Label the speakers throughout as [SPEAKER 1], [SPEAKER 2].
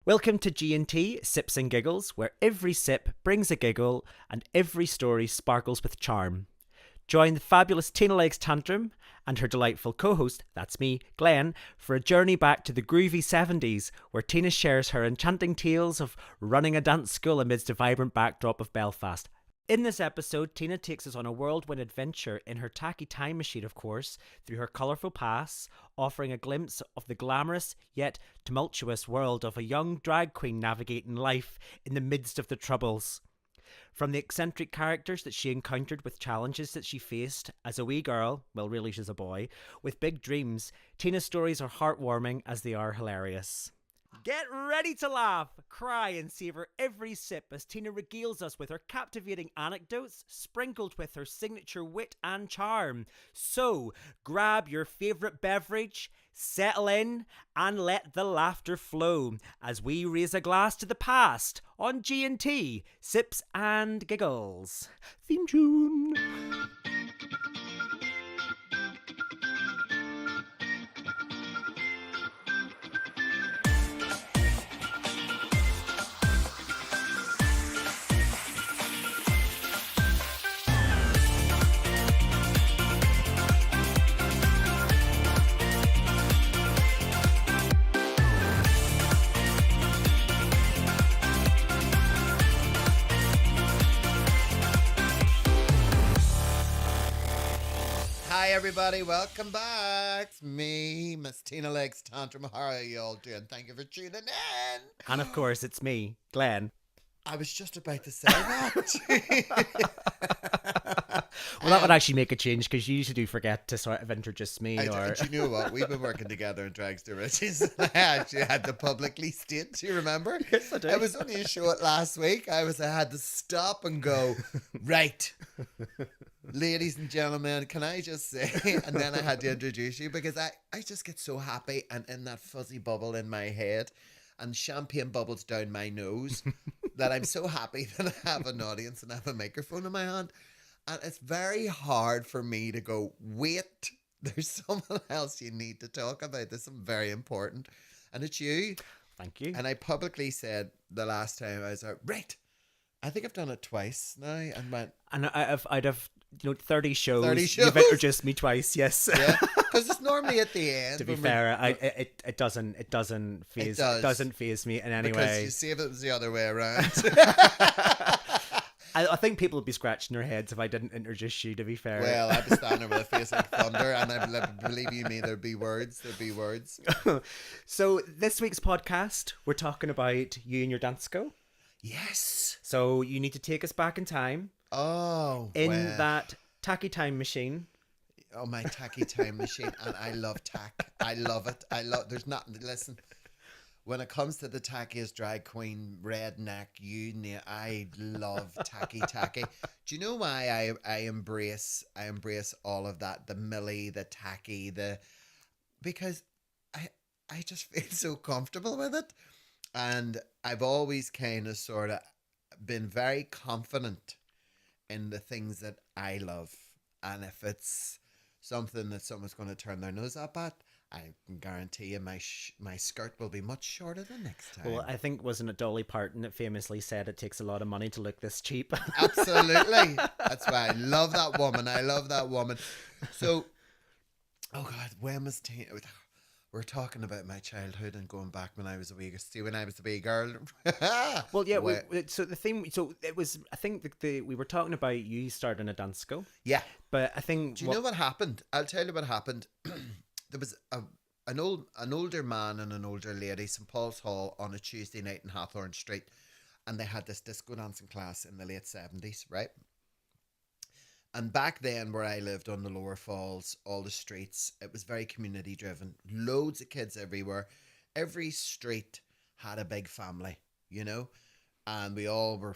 [SPEAKER 1] Welcome to G&T, Sips and Giggles, where every sip brings a giggle and every story sparkles with charm. Join the fabulous Tina Leggs Tantrum and her delightful co-host, that's me, Glenn, for a journey back to the groovy 70s, where Tina shares her enchanting tales of running a dance school amidst a vibrant backdrop of Belfast. In this episode, Tina takes us on a whirlwind adventure in her tacky time machine, of course, through her colourful past, offering a glimpse of the glamorous yet tumultuous world of a young drag queen navigating life in the midst of the troubles. From the eccentric characters that she encountered with challenges that she faced as a wee girl, well really she's a boy, with big dreams, Tina's stories are heartwarming as they are hilarious. Get ready to laugh, cry and savour every sip as Tina regales us with her captivating anecdotes sprinkled with her signature wit and charm. So, grab your favourite beverage, settle in and let the laughter flow as we raise a glass to the past on G&T, Sips and Giggles. Theme tune.
[SPEAKER 2] Hi everybody, welcome back. It's me, Miss Tina Leggs Tantrum. How are you all doing? Thank you for tuning in.
[SPEAKER 1] And of course, it's me, Glenn.
[SPEAKER 2] I was just about to say that.
[SPEAKER 1] Well, that would actually make a change because you usually do forget to sort of introduce me.
[SPEAKER 2] Do you know what? We've been working together in Dragster Riches. I actually had to publicly state. Do you remember?
[SPEAKER 1] Yes, I do.
[SPEAKER 2] I was only a show it last week. I had to stop and go, right. Ladies and gentlemen, can I just say, and then I had to introduce you because I just get so happy and in that fuzzy bubble in my head and champagne bubbles down my nose that I'm so happy that I have an audience and I have a microphone in my hand. And it's very hard for me to go, wait, there's someone else you need to talk about. This is very important. And it's you.
[SPEAKER 1] Thank you.
[SPEAKER 2] And I publicly said the last time I was out, right. I think I've done it twice now and went.
[SPEAKER 1] And I'd have 30 shows.
[SPEAKER 2] 30 shows.
[SPEAKER 1] You've introduced me twice, yes.
[SPEAKER 2] Yeah, because it's normally at the end.
[SPEAKER 1] To be fair, it doesn't phase me in any way.
[SPEAKER 2] Because you see if it was the other way around.
[SPEAKER 1] I think people would be scratching their heads if I didn't introduce you, to be fair.
[SPEAKER 2] Well, I'd be standing with a face like thunder, and I believe you me, there'd be words.
[SPEAKER 1] So this week's podcast, we're talking about you and your dance school.
[SPEAKER 2] Yes.
[SPEAKER 1] So you need to take us back in time.
[SPEAKER 2] Oh,
[SPEAKER 1] in that tacky time machine.
[SPEAKER 2] Oh, my tacky time machine, and I love tack. I love it. There's nothing. Listen, when it comes to the tackiest drag queen, redneck, I love tacky. Do you know why I embrace all of that? The millie, the tacky, because I just feel so comfortable with it, and I've always kind of sort of been very confident in the things that I love, and if it's something that someone's going to turn their nose up at, I can guarantee you my skirt will be much shorter than next time.
[SPEAKER 1] Well, I think, wasn't it Dolly Parton that famously said it takes a lot of money to look this cheap?
[SPEAKER 2] Absolutely. That's why I love that woman. So, oh God, when was Tina? We're talking about my childhood and going back when I was a wee girl.
[SPEAKER 1] Well, yeah. So the thing, so it was. I think we were talking about you starting a dance school.
[SPEAKER 2] Yeah,
[SPEAKER 1] but I think.
[SPEAKER 2] Do you know what happened? I'll tell you what happened. There was an older man and an older lady, St. Paul's Hall, on a Tuesday night in Hawthorne Street, and they had this disco dancing class in the late 70s, right? And back then, where I lived on the Lower Falls, all the streets, it was very community driven. Loads of kids everywhere. Every street had a big family, and we all were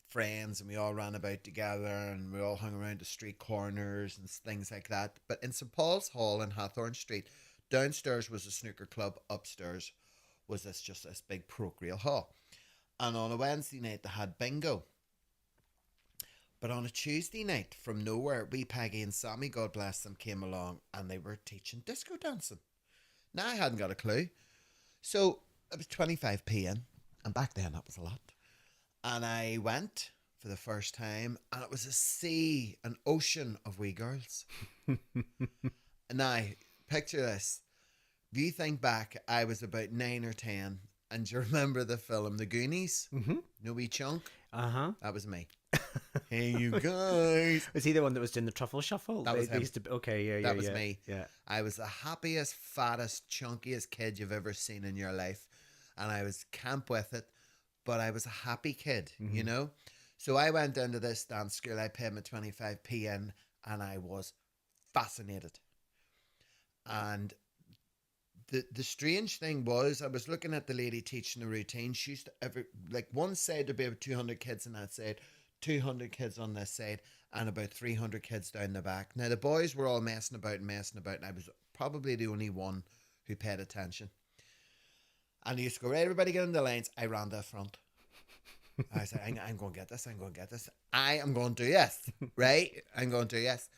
[SPEAKER 2] friends, and we all ran about together, and we all hung around the street corners and things like that. But in St. Paul's Hall in Hawthorne Street, downstairs was a snooker club, upstairs was this big parochial hall. And on a Wednesday night, they had bingo. But on a Tuesday night, from nowhere, wee Peggy and Sammy, God bless them, came along and they were teaching disco dancing. Now, I hadn't got a clue. So it was 25p in. And back then that was a lot. And I went for the first time, and it was a sea, an ocean of wee girls. Now, picture this. If you think back, I was about 9 or 10, and do you remember the film The Goonies?
[SPEAKER 1] Mm-hmm.
[SPEAKER 2] No wee chunk?
[SPEAKER 1] Uh-huh.
[SPEAKER 2] That was me. Hey, you guys.
[SPEAKER 1] Was he the one that was doing the truffle shuffle?
[SPEAKER 2] That was him.
[SPEAKER 1] Okay, yeah,
[SPEAKER 2] That was me.
[SPEAKER 1] Yeah.
[SPEAKER 2] I was the happiest, fattest, chunkiest kid you've ever seen in your life. And I was camp with it, but I was a happy kid, you know? So I went into this dance school. I paid my 25p in, and I was fascinated. And the strange thing was, I was looking at the lady teaching the routine. She used to one side there'd be about 200 kids on that side, 200 kids on this side, and about 300 kids down the back. Now the boys were all messing about, and I was probably the only one who paid attention. And he used to go, right, everybody get in the lanes. I ran to the front. I said, I'm going to get this. I am going to do this. Right? I'm going to do this.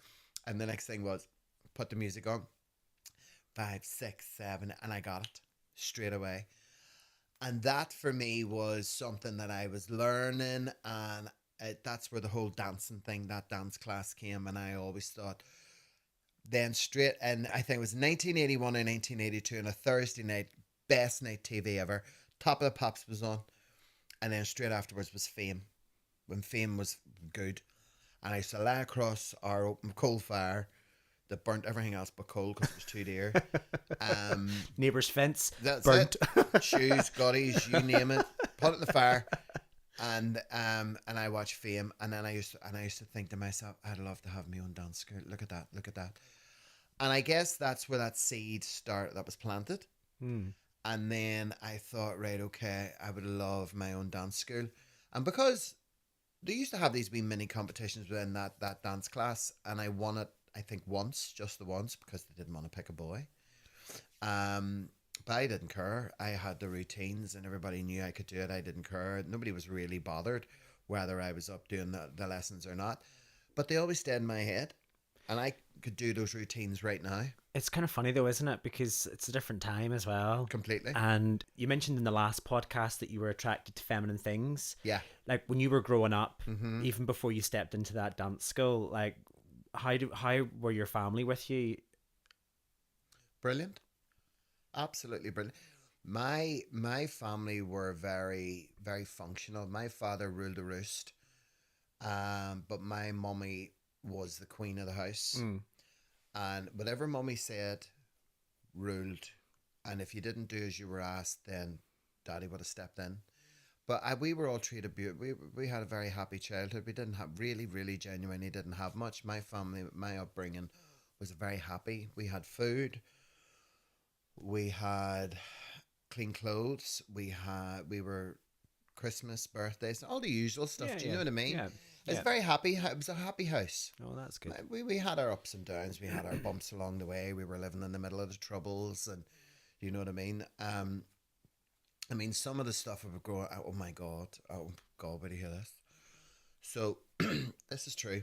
[SPEAKER 2] And the next thing was, put the music on. 5, 6, 7. And I got it straight away. And that for me was something that I was learning. And that's where the whole dancing thing, that dance class came. And I always thought, then straight, and I think it was 1981 or 1982 on a Thursday night, best night TV ever. Top of the Pops was on. And then straight afterwards was Fame, when Fame was good. And I used to lie across our open coal fire that burnt everything else but coal because it was too dear.
[SPEAKER 1] Neighbour's fence,
[SPEAKER 2] that's
[SPEAKER 1] burnt.
[SPEAKER 2] It. Shoes, gotties, you name it. Put it in the fire. And I watched Fame, and then I used to think to myself, I'd love to have my own dance school. Look at that. And I guess that's where that seed that was planted. And then I thought, right, okay, I would love my own dance school. And because they used to have these wee mini competitions within that dance class, and I won it, I think just the once, because they didn't want to pick a boy. But I didn't care. I had the routines and everybody knew I could do it. I didn't care. Nobody was really bothered whether I was up doing the lessons or not. But they always stayed in my head. And I could do those routines right now.
[SPEAKER 1] It's kind of funny though, isn't it? Because it's a different time as well.
[SPEAKER 2] Completely.
[SPEAKER 1] And you mentioned in the last podcast that you were attracted to feminine things.
[SPEAKER 2] Yeah.
[SPEAKER 1] Like when you were growing up, even before you stepped into that dance school, like how were your family with you?
[SPEAKER 2] Brilliant. Absolutely brilliant. My family were very, very functional. My father ruled the roost. But my mummy was the queen of the house. And whatever mummy said ruled. And if you didn't do as you were asked, then daddy would have stepped in. But we were all treated beautiful. We had a very happy childhood. We didn't have, really genuinely didn't have much. My family, my upbringing was very happy. We had food. We had clean clothes. We were Christmas, birthdays, all the usual stuff. Do you know what I mean?
[SPEAKER 1] Yeah.
[SPEAKER 2] It's very happy. It was a happy house.
[SPEAKER 1] Oh, that's good.
[SPEAKER 2] We had our ups and downs. We had our bumps along the way. We were living in the middle of the troubles, and you know what I mean. I mean, some of the stuff we were growing. Oh my God! Oh God! Where do you hear this? So this is true.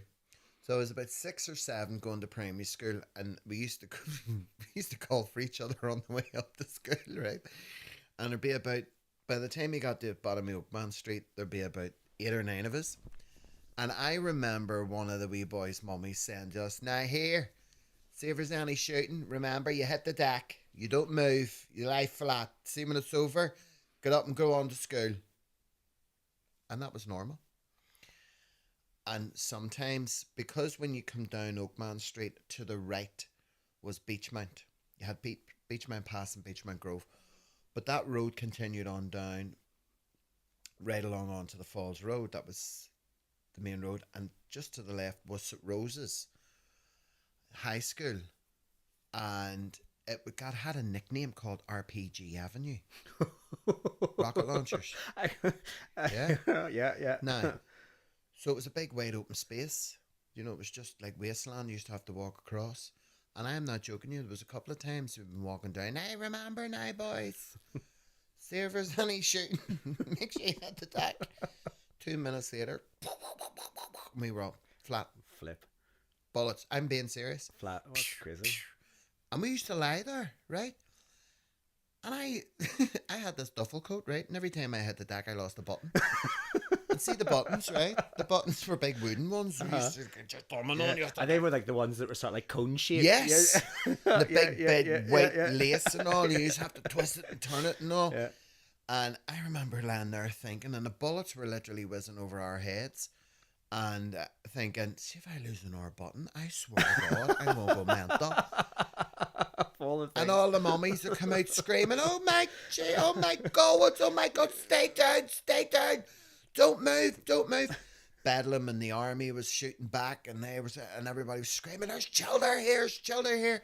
[SPEAKER 2] So I was about 6 or 7 going to primary school, and we used to call for each other on the way up to school, right? And there'd be about, by the time you got to the bottom of Oakman Street, there'd be about 8 or 9 of us. And I remember one of the wee boys' mummies saying to us, now here, see if there's any shooting. Remember, you hit the deck. You don't move. You lie flat. See when it's over, get up and go on to school. And that was normal. And sometimes, because when you come down Oakman Street, to the right was Beachmount. You had Beachmount Pass and Beachmount Grove. But that road continued on down, right along onto the Falls Road. That was the main road. And just to the left was St. Rose's High School. And it had a nickname called RPG Avenue. Rocket launchers. Yeah.
[SPEAKER 1] Yeah.
[SPEAKER 2] Now, so it was a big wide open space. You know, it was just like wasteland. You used to have to walk across. And I am not joking you. There was a couple of times we've been walking down. Now remember now, boys. See if there's any shooting. Make sure you hit the deck. 2 minutes later, we were all flat.
[SPEAKER 1] Flip.
[SPEAKER 2] Bullets. I'm being serious.
[SPEAKER 1] Flat. Oh, that's crazy.
[SPEAKER 2] And we used to lie there, right? And I had this duffel coat, right? And every time I hit the deck, I lost a button. And see the buttons, right? The buttons were big wooden ones. You used to get your thumb on. You have to
[SPEAKER 1] And they were like the ones that were sort of like cone shaped.
[SPEAKER 2] yes.
[SPEAKER 1] Yeah.
[SPEAKER 2] The big, big white
[SPEAKER 1] yeah.
[SPEAKER 2] lace and all. You just have to twist it and turn it and all.
[SPEAKER 1] Yeah.
[SPEAKER 2] And I remember laying there thinking, and the bullets were literally whizzing over our heads. And thinking, see if I lose an R button, I swear to God, I won't go mental. And all the mummies would come out screaming, oh my God, stay down, don't move. Bedlam and the army was shooting back, and everybody was screaming, there's children here.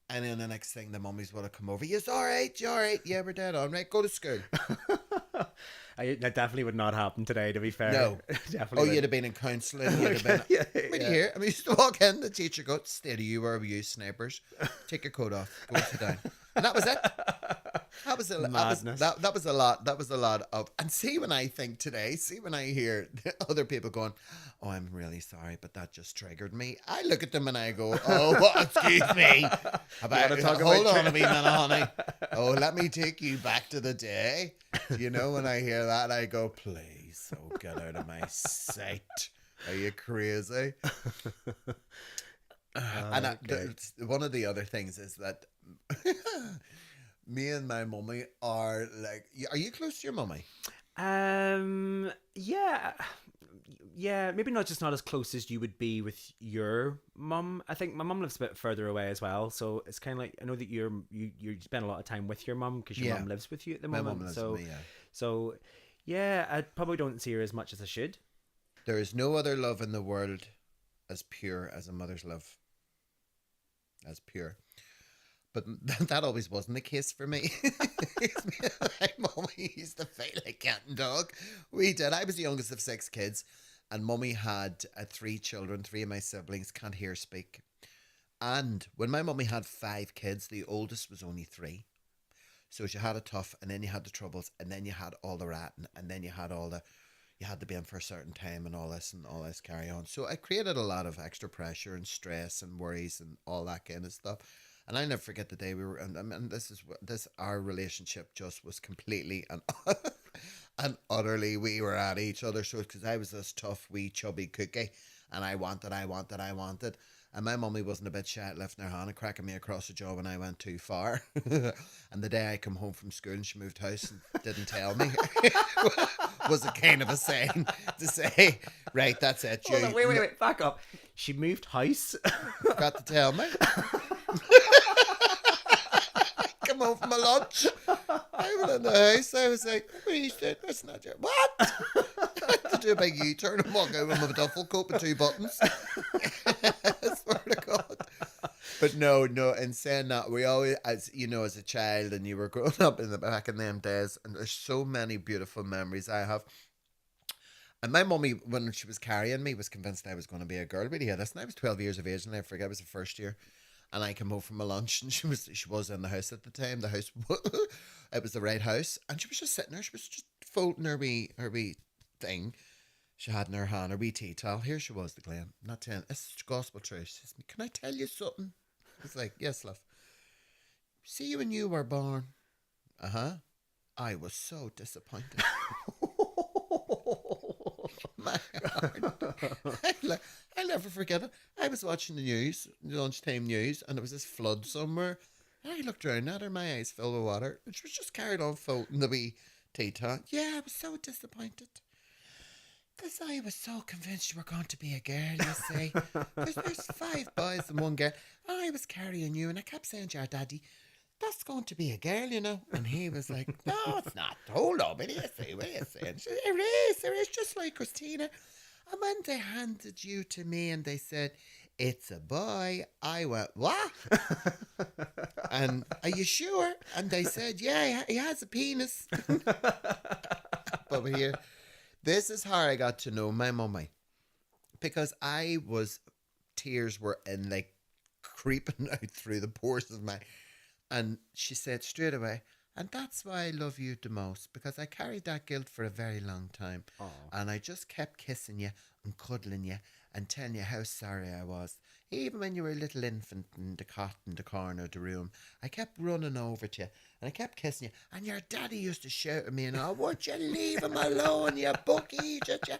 [SPEAKER 2] And then the next thing, the mummies would have come over. You all right? Yeah, we're dead on, right? Go to school.
[SPEAKER 1] That definitely would not happen today, to be fair.
[SPEAKER 2] No.
[SPEAKER 1] Definitely.
[SPEAKER 2] You'd have been in counselling. You'd have been. Here. I mean, you used to walk in, the teacher goes, stay to you, where were you, snipers? Take your coat off. Go sit down. And that was it. That was
[SPEAKER 1] Madness.
[SPEAKER 2] That was a lot. That was a lot of. And see, when I think today, when I hear other people going, oh, I'm really sorry, but that just triggered me. I look at them and I go, oh, excuse me. Hold on a minute, honey. Oh, let me take you back to the day. You know, when I hear that, I go, please, oh, get out of my sight. Are you crazy? One of the other things is that me and my mummy are like, are you close to your mummy?
[SPEAKER 1] Yeah, maybe not as close as you would be with your mum. I think my mum lives a bit further away as well, so it's kind of like, I know that you spend a lot of time with your mum because your mum lives with you at the moment.
[SPEAKER 2] My mum lives with me, yeah.
[SPEAKER 1] So yeah, I probably don't see her as much as I should.
[SPEAKER 2] There is no other love in the world as pure as a mother's love. As pure. But that always wasn't the case for me. My mummy used to fight like cat and dog. We did. I was the youngest of 6 kids, and mummy had 3 children. 3 of my siblings can't hear speak. And when my mummy had 5 kids, the oldest was only 3. So she had it tough, and then you had the troubles, and then you had all the ratting, and then you had you had to be in for a certain time and all this carry on. So it created a lot of extra pressure and stress and worries and all that kind of stuff. And I'll never forget the day we were, and our relationship just was completely and utterly, we were at each other. So, because I was this tough, wee, chubby cookie, and I wanted. And my mummy wasn't a bit shy at lifting her hand and cracking me across the jaw when I went too far. And the day I come home from school and she moved house and didn't tell me was a kind of a sign to say, right, that's it.
[SPEAKER 1] Hold on, wait, back up. She moved house?
[SPEAKER 2] Forgot to tell me. Come home from my lunch. I went in the house. I was like, what are you doing? That's not your... What? I had to do a big U-turn and walk out with my duffel coat with 2 buttons. I swear to God. But no, in saying that, we always, as you know, as a child, and you were growing up back in them days, and there's so many beautiful memories I have. And my mummy, when she was carrying me, was convinced I was going to be a girl. But yeah, and I was 12 years of age, and I forget, it was the first year. And I came home from my lunch, and she was in the house at the time. The house, it was the right house, and she was just sitting there. She was just folding her wee thing. She had in her hand her wee tea towel. Here she was, the Glen. Not telling. It's gospel truth. She says, "Can I tell you something?" I was like, "Yes, love." See, when you were born, I was so disappointed. My heart. I'll never forget it. I was watching the news, the lunchtime news, and there was this flood somewhere. And I looked around at her, my eyes filled with water, and she was just carried on floating the wee tea towel. Yeah, I was so disappointed. Because I was so convinced you were going to be a girl, you see. There's 5 boys and 1 girl. And I was carrying you, and I kept saying to your daddy, that's going to be a girl, you know. And he was like, no, it's not. Hold on, what do you say? She said, it is, just like Christina. And when they handed you to me and they said, it's a boy, I went, what? And are you sure? And they said, yeah, he has a penis. But here, this is how I got to know my mummy. Because tears were in, like, creeping out through the pores of my... And she said straight away, and that's why I love you the most, because I carried that guilt for a very long time. Aww. And I just kept kissing you and cuddling you and telling you how sorry I was. even when you were a little infant in the cot in the corner of the room, I kept running over to you and I kept kissing you. And your daddy used to shout at me, and, oh, would you leave him alone, you book Egypt, you?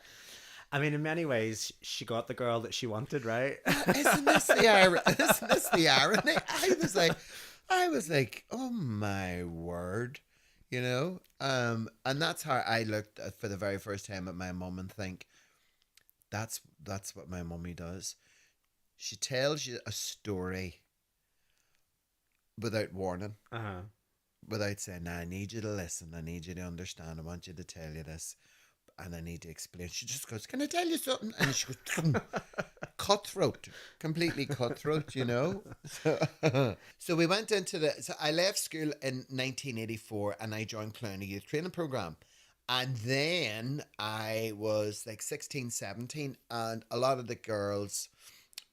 [SPEAKER 1] I mean, in many ways, she got the girl that she wanted, right?
[SPEAKER 2] Isn't this the irony? Isn't this the irony? I was like, oh my word, you know. And that's how I looked at, for the very first time, at my mum and think, that's what my mummy does. She tells you a story without warning,
[SPEAKER 1] Uh-huh.
[SPEAKER 2] without saying, "Now I need you to listen. I need you to understand. I want you to tell you this, and I need to explain." She just goes, "Can I tell you something?" And she goes, "Boom." Cutthroat, completely cutthroat, you know. So we went into the. So I left school in 1984, and I joined Clowney Youth Training Program. And then I was like 16, 17, and a lot of the girls,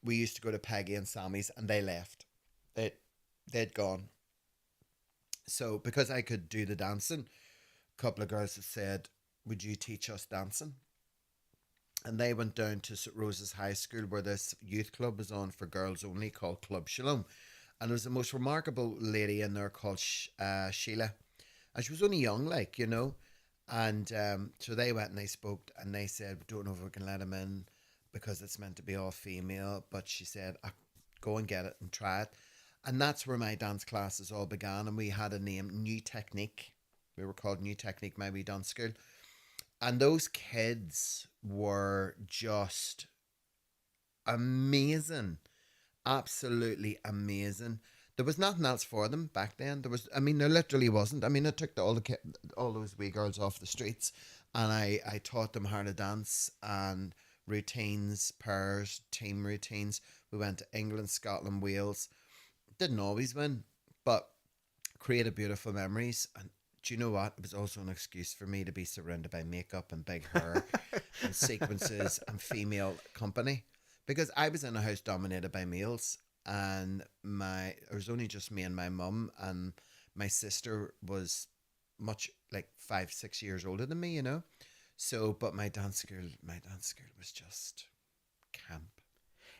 [SPEAKER 2] we used to go to Peggy and Sammy's, and they left. They'd gone. So because I could do the dancing, a couple of girls had said, "Would you teach us dancing?" And they went down to St. Rose's High School, where this youth club was on for girls only, called Club Shalom. And there was the most remarkable lady in there called Sheila. And she was only young, like, you know. And so they went and they spoke, and they said, "We don't know if we can let him in because it's meant to be all female." But she said, "Go and get it and try it." And that's where my dance classes all began. And we had a name, New Technique. We were called New Technique, my wee dance school. And those kids were just amazing. Absolutely amazing. There was nothing else for them back then. There literally wasn't. I mean, I took all those wee girls off the streets, and I taught them how to dance and routines, pairs, team routines. We went to England, Scotland, Wales. Didn't always win, but created beautiful memories. And do you know what? It was also an excuse for me to be surrounded by makeup and big hair and sequences and female company, because I was in a house dominated by males, and it was only just me and my mum, and my sister was much, like, 5, 6 years older than me, you know. So, but my dance school was just camp.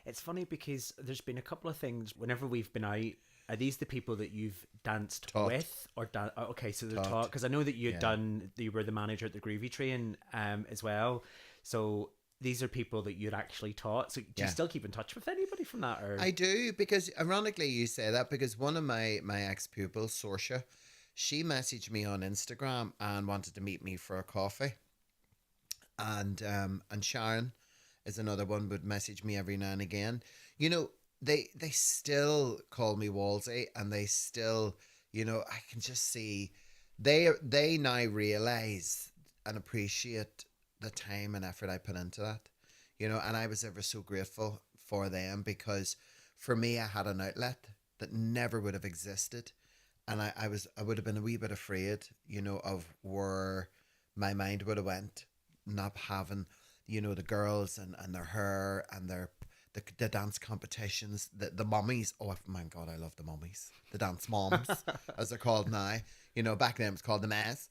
[SPEAKER 1] It's funny because there's been a couple of things whenever we've been out. Are these the people that you've danced
[SPEAKER 2] Taught.
[SPEAKER 1] with, or okay, so they're
[SPEAKER 2] Taught.
[SPEAKER 1] taught? Because I know that you had
[SPEAKER 2] Yeah.
[SPEAKER 1] you were the manager at the Groovy Train, as well. So these are people that you'd actually taught. So do
[SPEAKER 2] Yeah.
[SPEAKER 1] you still keep in touch with anybody from that? Or
[SPEAKER 2] I do, because ironically you say that, because one of my ex pupils, Sorsha, she messaged me on Instagram and wanted to meet me for a coffee. And Sharon is another one, would message me every now and again. You know, they still call me Wolsey, and they still, you know, I can just see they now realize and appreciate the time and effort I put into that. You know, and I was ever so grateful for them, because for me I had an outlet that never would have existed. And I would have been a wee bit afraid, you know, of where my mind would have went, not having, you know, the girls and their hair and the dance competitions, the mummies. Oh my God, I love the mummies, the dance moms, as they're called now. You know, back then it was called the mass.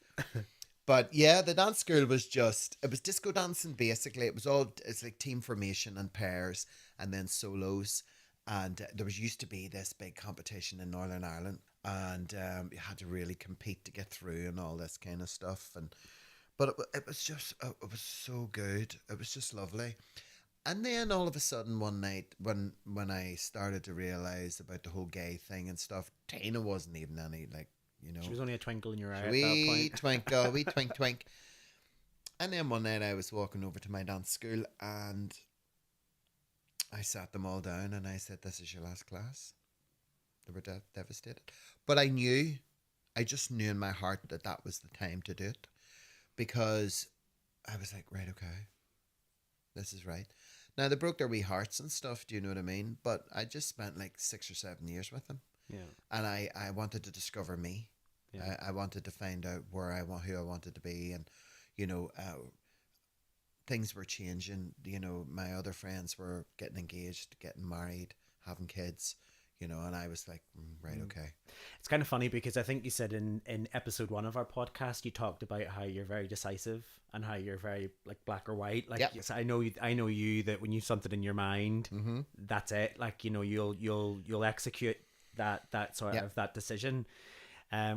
[SPEAKER 2] But yeah, the dance school was it was disco dancing basically. It's like team formation and pairs, and then solos. And there used to be this big competition in Northern Ireland, and you had to really compete to get through and all this kind of stuff. But it was just, it was so good. It was just lovely. And then all of a sudden one night, when I started to realise about the whole gay thing and stuff, Tina wasn't even any, like, you know.
[SPEAKER 1] she was only a twinkle in your eye at that
[SPEAKER 2] Wee
[SPEAKER 1] point.
[SPEAKER 2] twinkle, wee twink twink. And then one night I was walking over to my dance school, and I sat them all down and I said, "This is your last class." They were devastated. But I just knew in my heart that that was the time to do it, because I was like, right, okay, this is right. Now, they broke their wee hearts and stuff, do you know what I mean? But I just spent like 6 or 7 years with them.
[SPEAKER 1] Yeah.
[SPEAKER 2] And I wanted to discover me.
[SPEAKER 1] Yeah.
[SPEAKER 2] I wanted to find out who I wanted to be. And, you know, things were changing. You know, my other friends were getting engaged, getting married, having kids. and I was like, right, okay.
[SPEAKER 1] It's kind of funny because I think you said in episode 1 of our podcast, you talked about how you're very decisive and how you're very like black or white. Like,
[SPEAKER 2] Yep.
[SPEAKER 1] yes, I know you that when you have something in your mind, that's it. Like, you'll execute that sort
[SPEAKER 2] Yep.
[SPEAKER 1] of that decision.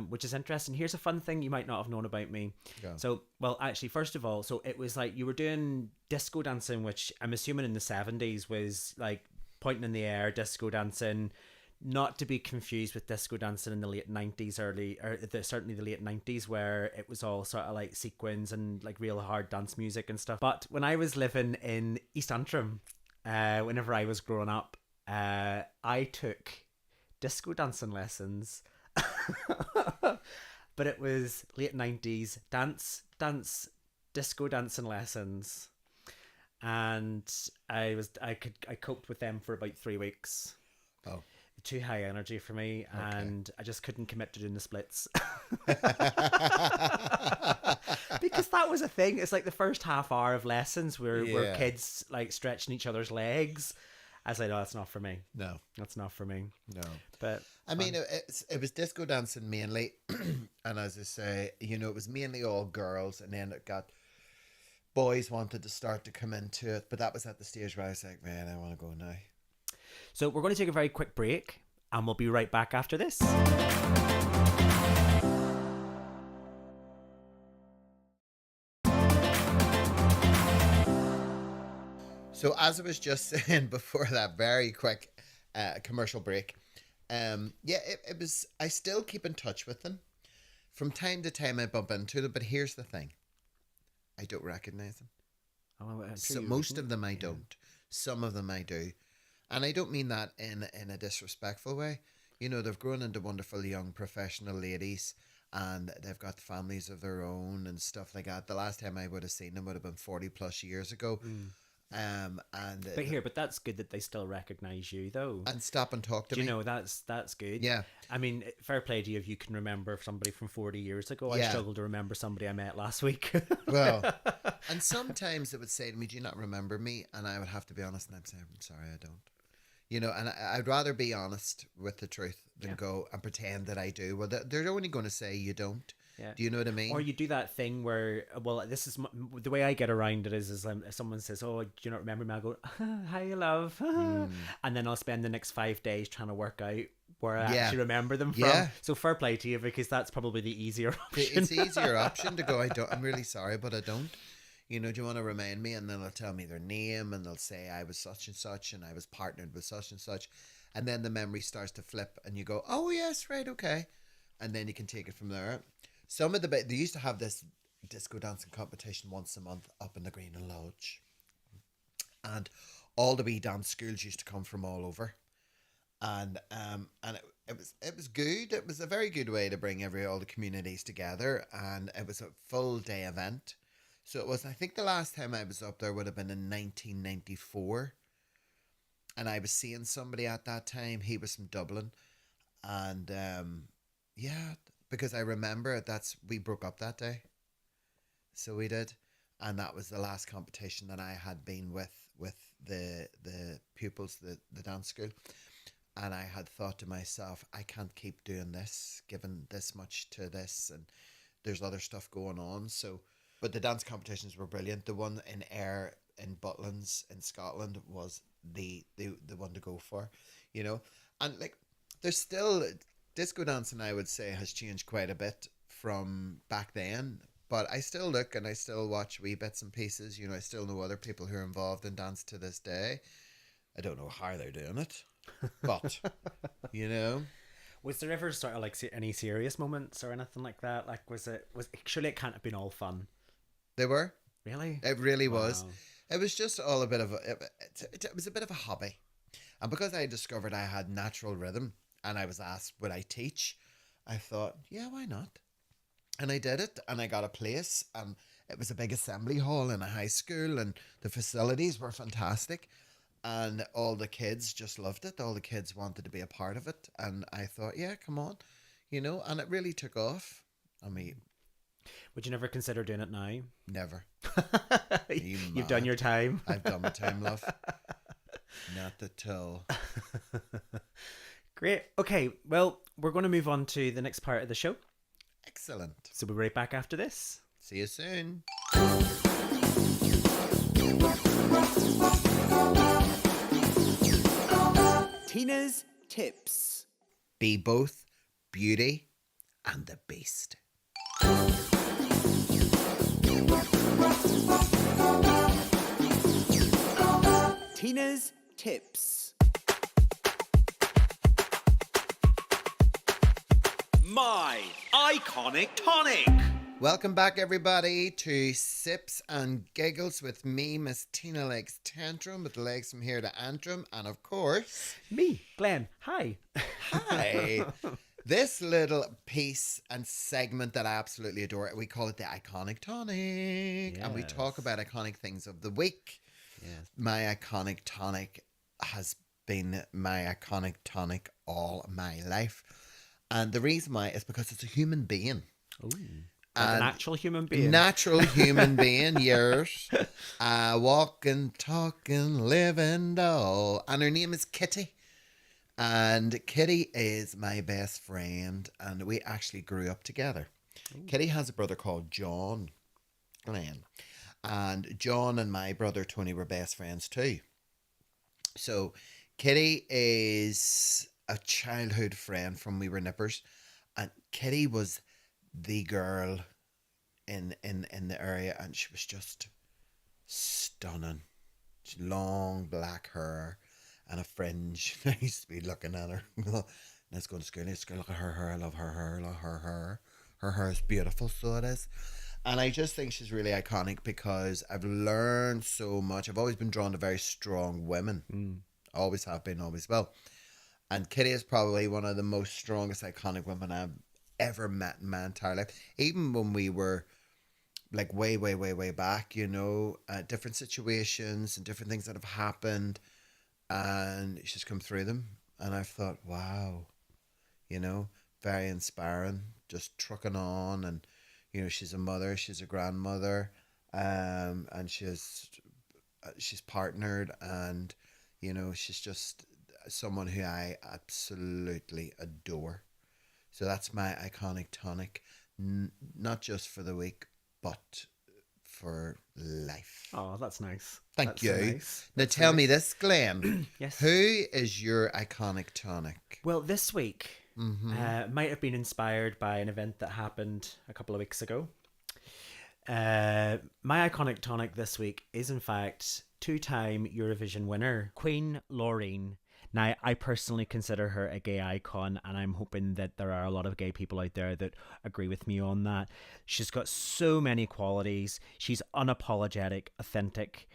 [SPEAKER 1] Which is interesting. Here's a fun thing you might not have known about me.
[SPEAKER 2] Go.
[SPEAKER 1] So, well, actually, first of all, so it was like you were doing disco dancing, which I'm assuming in the 70s was like pointing in the air, disco dancing, not to be confused with disco dancing in the late 90s, certainly the late 90s, where it was all sort of like sequins and like real hard dance music and stuff. But when I was living in East Antrim, whenever I was growing up, I took disco dancing lessons. But it was late 90s dance disco dancing lessons, and I coped with them for about 3 weeks.
[SPEAKER 2] Oh.
[SPEAKER 1] Too high energy for me, and I just couldn't commit to doing the splits. Because that was a thing. It's like the first half hour of lessons were kids like stretching each other's legs. I was like, no, that's not for me.
[SPEAKER 2] No,
[SPEAKER 1] that's not for me.
[SPEAKER 2] No,
[SPEAKER 1] but
[SPEAKER 2] I mean, it was disco dancing mainly, and as I say, it was mainly all girls, and then it got boys wanted to start to come into it, but that was at the stage where I was like, man, I want to go now.
[SPEAKER 1] So we're going to take a very quick break, and we'll be right back after this.
[SPEAKER 2] So as I was just saying before that very quick commercial break, it was. I still keep in touch with them. From time to time, I bump into them, but here's the thing: I don't recognize them. So most of them I don't. Some of them I do. And I don't mean that in a disrespectful way. They've grown into wonderful young professional ladies, and they've got families of their own and stuff like that. The last time I would have seen them would have been 40 plus years ago.
[SPEAKER 1] But that's good that they still recognize you, though,
[SPEAKER 2] and stop and talk to me.
[SPEAKER 1] That's good.
[SPEAKER 2] Yeah,
[SPEAKER 1] I mean, fair play to you if you can remember somebody from 40 years ago. I struggle to remember somebody I met last week.
[SPEAKER 2] Well, and sometimes it would say to me, "Do you not remember me?" And I would have to be honest, and I'd say, "I'm sorry, I don't." And I'd rather be honest with the truth than go and pretend that I do. Well, they're only going to say you don't. Yeah. Do you know what I mean?
[SPEAKER 1] Or you do that thing where, well, this is the way I get around it is if someone says, "Oh, do you not remember me?" I go, "Hi, love," and then I'll spend the next 5 days trying to work out where I actually remember them from. Yeah. So fair play to you, because that's probably the easier option.
[SPEAKER 2] It's the easier option to go, I'm really sorry, but I don't. Do you want to remind me? And then they'll tell me their name, and they'll say I was such and such, and I was partnered with such and such, and then the memory starts to flip, and you go, "Oh yes, right, okay," and then you can take it from there. They used to have this disco dancing competition once a month up in the Green and Lodge, and all the wee dance schools used to come from all over, and it was good. It was a very good way to bring all the communities together, and it was a full day event. So it was. I think the last time I was up there would have been in 1994, and I was seeing somebody at that time. He was from Dublin, and because I remember we broke up that day. So we did. And that was the last competition that I had been with the pupils, the dance school. And I had thought to myself, I can't keep doing this, giving this much to this, and there's other stuff going on. So, but the dance competitions were brilliant. The one in Ayr in Butlins in Scotland was the one to go for, And like, there's still... Disco dancing, I would say, has changed quite a bit from back then, but I still look and I still watch wee bits and pieces. I still know other people who are involved in dance to this day. I don't know how they're doing it, but, Was
[SPEAKER 1] there ever sort of like any serious moments or anything like that? Like, surely it can't have been all fun.
[SPEAKER 2] They were.
[SPEAKER 1] Really?
[SPEAKER 2] It really was. It was just all a bit of it was a bit of a hobby. And because I discovered I had natural rhythm, and I was asked, would I teach? I thought, yeah, why not? And I did it, and I got a place, and it was a big assembly hall in a high school, and the facilities were fantastic, and all the kids just loved it. All the kids wanted to be a part of it, and I thought, yeah, come on, and it really took off. I mean,
[SPEAKER 1] would you never consider doing it now?
[SPEAKER 2] Never.
[SPEAKER 1] You've done your time.
[SPEAKER 2] I've done my time, love. Not at all.
[SPEAKER 1] Great. Okay, well, we're going to move on to the next part of the show.
[SPEAKER 2] Excellent.
[SPEAKER 1] So we'll be right back after this.
[SPEAKER 2] See you soon.
[SPEAKER 1] Tina's tips.
[SPEAKER 2] Be both Beauty and the Beast.
[SPEAKER 1] Tina's tips. My iconic tonic.
[SPEAKER 2] Welcome back, everybody, to Sips and Giggles with me, Miss Tina Leggs Tantrum, with legs from here to Antrim, and of course,
[SPEAKER 1] Me, Glenn. Hi.
[SPEAKER 2] hi. This little piece and segment that I absolutely adore, we call it the Iconic Tonic, and we talk about iconic things of the week.
[SPEAKER 1] Yes.
[SPEAKER 2] My iconic tonic has been my iconic tonic all my life, and the reason why is because it's a human being.
[SPEAKER 1] Ooh. Like an actual human being.
[SPEAKER 2] Natural human being, yes. A walking, talking, living doll. And her name is Kitty. And Kitty is my best friend. And we actually grew up together. Ooh. Kitty has a brother called John Glenn. And John and my brother Tony were best friends too. So Kitty is a childhood friend from we were nippers. And Kitty was the girl in the area, and she was just stunning. She had long black hair and a fringe. I used to be looking at her. Let's go to school. Let's go look at her hair. I love her hair. I love her hair. Her hair is beautiful, so it is. And I just think she's really iconic because I've learned so much. I've always been drawn to very strong women. Always have been, always will. And Kitty is probably one of the most strongest iconic women I've ever met in my entire life. Even when we were like way back, you know, different situations and different things that have happened, and she's come through them, and I've thought, wow, you know, very inspiring, just trucking on. And you know, she's a mother, she's a grandmother, and she's partnered, and you know, she's just someone who I absolutely adore. So that's my iconic tonic, not just for the week, but for life.
[SPEAKER 1] Oh, that's nice.
[SPEAKER 2] Thank you.
[SPEAKER 1] So nice.
[SPEAKER 2] Now tell me this, Glenn.
[SPEAKER 1] Yes.
[SPEAKER 2] Who is your iconic tonic?
[SPEAKER 1] Well, this week might have been inspired by an event that happened a couple of weeks ago. My iconic tonic this week is, in fact, two-time Eurovision winner, Queen Laureen. Now, I personally consider her a gay icon, and I'm hoping that there are a lot of gay people out there that agree with me on that. She's got so many qualities. She's unapologetic, authentic.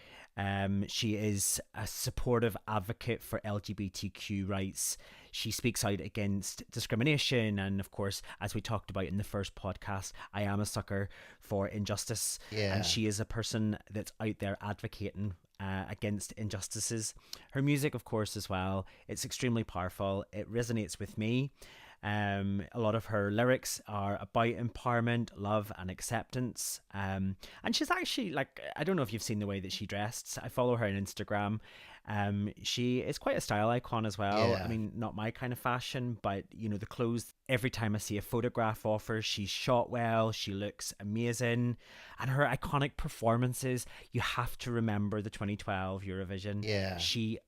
[SPEAKER 1] She is a supportive advocate for LGBTQ rights. She speaks out against discrimination. And of course, as we talked about in the first podcast, I am a sucker for injustice.
[SPEAKER 2] Yeah.
[SPEAKER 1] And she is a person that's out there advocating against injustices. Her music, of course, as well, it's extremely powerful. It resonates with me. A lot of her lyrics are about empowerment, love, and acceptance. And she's actually, like, I don't know if you've seen the way that she dressed. I follow her on Instagram. She is quite a style icon as well.
[SPEAKER 2] Yeah.
[SPEAKER 1] I mean, not my kind of fashion, but you know, the clothes, every time I see a photograph of her, she's shot well, she looks amazing. And her iconic performances, you have to remember the 2012 Eurovision.
[SPEAKER 2] Yeah.
[SPEAKER 1] She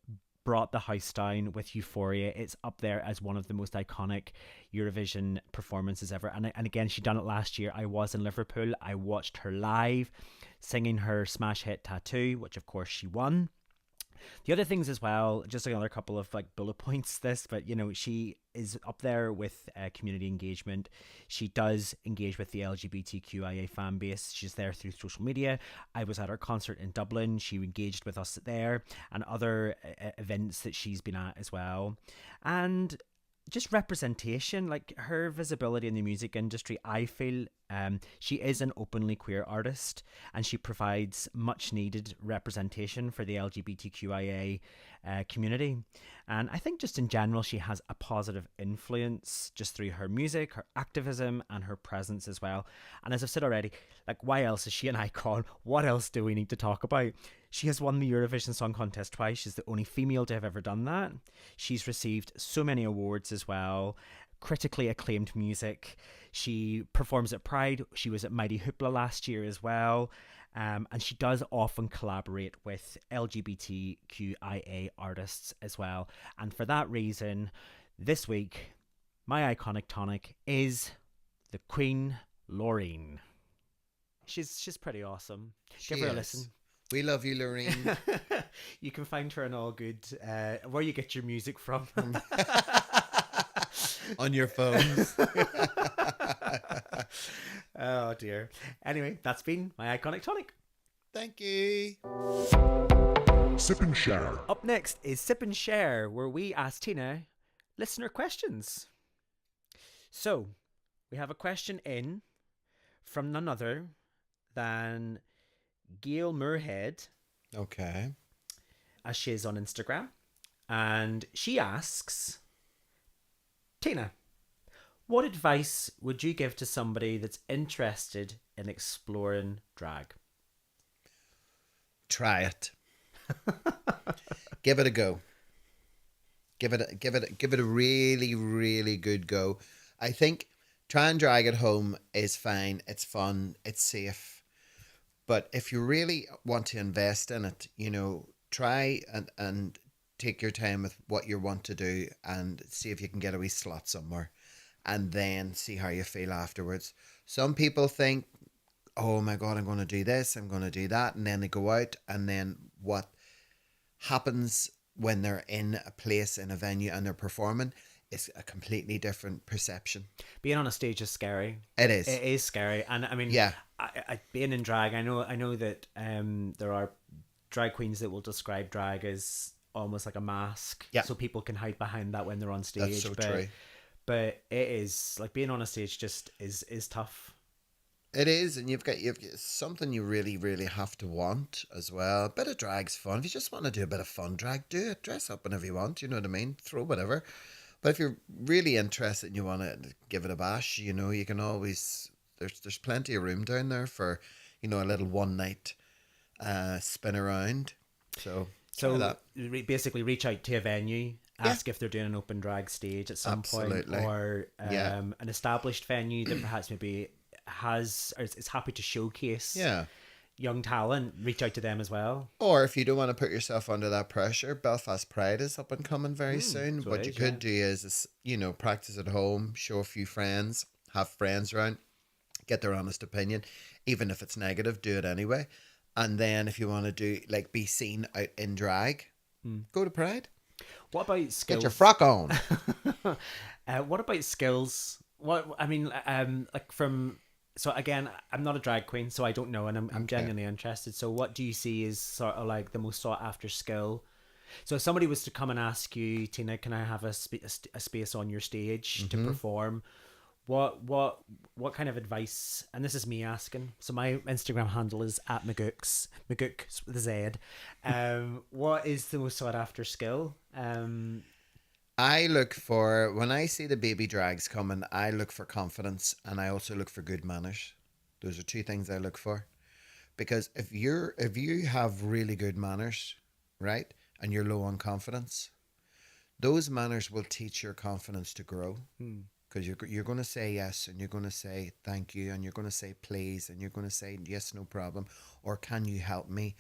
[SPEAKER 1] brought the house down with Euphoria. It's up there as one of the most iconic Eurovision performances ever. And again, she done it last year. I was in Liverpool. I watched her live singing her smash hit Tattoo, which of course she won. The other things as well, just another couple of like bullet points this, but you know, she is up there with community engagement. She does engage with the LGBTQIA fan base. She's there through social media. I was at her concert in Dublin. She engaged with us there and other events that she's been at as well. And just representation, like her visibility in the music industry, I feel she is an openly queer artist, and she provides much needed representation for the LGBTQIA community. And I think just in general, she has a positive influence just through her music, her activism, and her presence as well. And as I've said already, like, why else is she an icon? What else do we need to talk about? She has won the Eurovision Song Contest twice. She's the only female to have ever done that. She's received so many awards as well. Critically acclaimed music. She performs at Pride. She was at Mighty Hoopla last year as well. And she does often collaborate with LGBTQIA artists as well. And for that reason, this week, my iconic tonic is the Queen Loreen. She's pretty awesome. Give her a listen.
[SPEAKER 2] We love you, Loreen.
[SPEAKER 1] You can find her on all good where you get your music from.
[SPEAKER 2] On your phones.
[SPEAKER 1] Oh dear. Anyway, that's been my iconic tonic.
[SPEAKER 2] Thank you.
[SPEAKER 3] Sip and share.
[SPEAKER 1] Up next is Sip and Share, where we ask Tina listener questions. So, we have a question in from none other than Gail Moorhead.
[SPEAKER 2] Okay.
[SPEAKER 1] As she is on Instagram. And she asks, Tina, what advice would you give to somebody that's interested in exploring drag?
[SPEAKER 2] Try it. Give it a go. Give it a really, really good go. I think try and drag at home is fine. It's fun. It's safe. But if you really want to invest in it, try and take your time with what you want to do and see if you can get a wee slot somewhere and then see how you feel afterwards. Some people think, oh my God, I'm going to do this, I'm going to do that. And then they go out, and then what happens when they're in a place, in a venue, and they're performing is a completely different perception.
[SPEAKER 1] Being on a stage is scary.
[SPEAKER 2] It is.
[SPEAKER 1] It is scary. And I mean,
[SPEAKER 2] yeah.
[SPEAKER 1] I being in drag, I know that there are drag queens that will describe drag as almost like a mask.
[SPEAKER 2] Yeah.
[SPEAKER 1] So people can hide behind that when they're on stage.
[SPEAKER 2] That's so true.
[SPEAKER 1] But it is, like, being on a stage just is tough.
[SPEAKER 2] It is, and you've got something you really, really have to want as well. A bit of drag's fun. If you just want to do a bit of fun drag, do it. Dress up whenever you want, you know what I mean? Throw whatever. But if you're really interested and you want to give it a bash, you can always, there's plenty of room down there for, a little one night spin around. So
[SPEAKER 1] basically reach out to a venue, ask if they're doing an open drag stage at some point, or an established venue that perhaps maybe is happy to showcase young talent. Reach out to them as well.
[SPEAKER 2] Or if you don't want to put yourself under that pressure, Belfast Pride is up and coming very soon. What you could do is practice at home, show a few friends, have friends around, get their honest opinion, even if it's negative, do it anyway. And then if you want to do, like, be seen out in drag, go to Pride.
[SPEAKER 1] What about skills?
[SPEAKER 2] Get your frock on.
[SPEAKER 1] What about skills? So again, I'm not a drag queen, so I don't know, and I'm genuinely interested. So what do you see is sort of like the most sought after skill? So if somebody was to come and ask you, Tina, can I have a space on your stage to perform? What kind of advice? And this is me asking. So my Instagram handle is @Magooks with a Z. What is the most sought after skill?
[SPEAKER 2] I look for, when I see the baby drags coming, I look for confidence, and I also look for good manners. Those are two things I look for. Because if you have really good manners, right, and you're low on confidence, those manners will teach your confidence to grow. Because you're going to say yes, and you're going to say thank you, and you're going to say please, and you're going to say yes, no problem, or can you help me?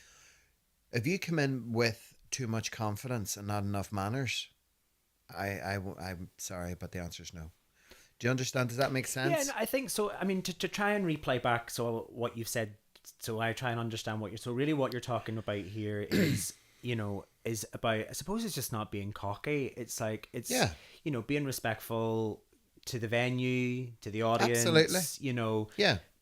[SPEAKER 2] If you come in with too much confidence and not enough manners, I'm sorry, but the answer is no. Do you understand? Does that make sense?
[SPEAKER 1] Yeah, no, I think so. I mean, to try and replay back what you've said, so I try and understand what you're talking about here is, is about, I suppose it's just not being cocky. It's like, being respectful to the venue, to the audience.
[SPEAKER 2] Absolutely.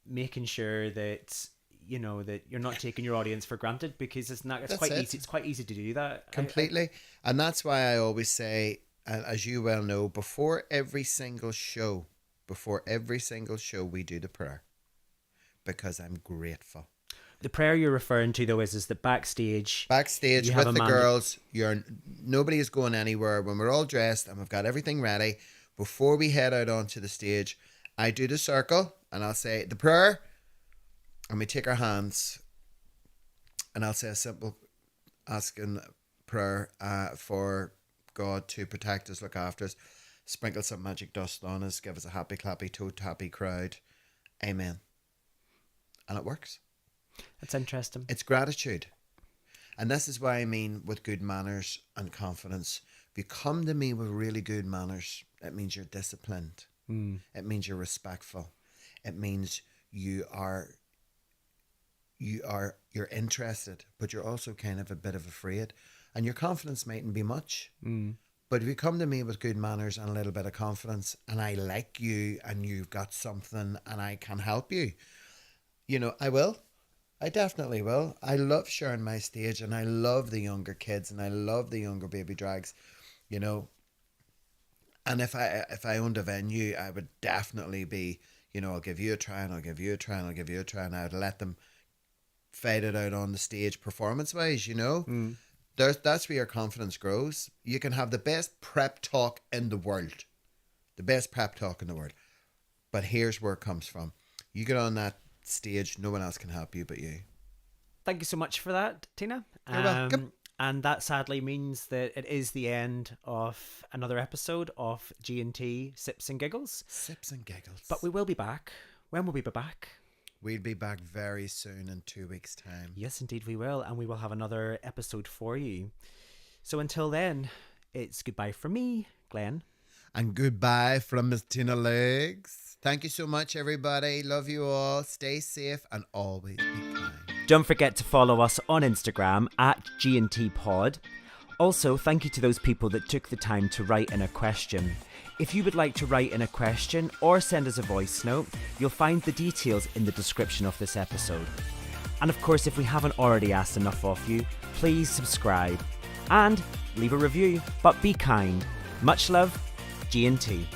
[SPEAKER 1] Making sure that that you're not taking your audience for granted, because it's quite easy to do that.
[SPEAKER 2] Completely. And that's why I always say, as you well know, before every single show, we do the prayer, because I'm grateful.
[SPEAKER 1] The prayer you're referring to, though, is that backstage
[SPEAKER 2] with the girls, nobody is going anywhere. When we're all dressed and we've got everything ready, before we head out onto the stage, I do the circle and I'll say the prayer, and we take our hands and I'll say a simple asking prayer for God to protect us, look after us, sprinkle some magic dust on us, give us a happy, clappy, toe-tappy crowd. Amen. And it works.
[SPEAKER 1] That's interesting.
[SPEAKER 2] It's gratitude. And this is why I mean with good manners and confidence. If you come to me with really good manners, it means you're disciplined. It means you're respectful. It means you're interested, but you're also kind of a bit of afraid. And your confidence mightn't be much. But if you come to me with good manners and a little bit of confidence, and I like you and you've got something and I can help you, I will. I definitely will. I love sharing my stage, and I love the younger kids, and I love the younger baby drags, And if I owned a venue, I would definitely be, I'll give you a try, and I'll give you a try, and I'll give you a try, and I'd let them fight it out on the stage performance-wise, That's where your confidence grows. You can have the best prep talk in the world. But here's where it comes from. You get on that stage, no one else can help you but you.
[SPEAKER 1] Thank you so much for that, Tina.
[SPEAKER 2] You're welcome.
[SPEAKER 1] And that sadly means that it is the end of another episode of G&T Sips and Giggles.
[SPEAKER 2] Sips and Giggles.
[SPEAKER 1] But we will be back. When will we be back?
[SPEAKER 2] We'll be back very soon in 2 weeks' time.
[SPEAKER 1] Yes, indeed we will. And we will have another episode for you. So until then, it's goodbye from me, Glenn.
[SPEAKER 2] And goodbye from Miss Tina Leggs. Thank you so much, everybody. Love you all. Stay safe and always be kind.
[SPEAKER 1] Don't forget to follow us on Instagram at G&T Pod. Also, thank you to those people that took the time to write in a question. If you would like to write in a question or send us a voice note, you'll find the details in the description of this episode. And of course, if we haven't already asked enough of you, please subscribe and leave a review, but be kind. Much love, G&T.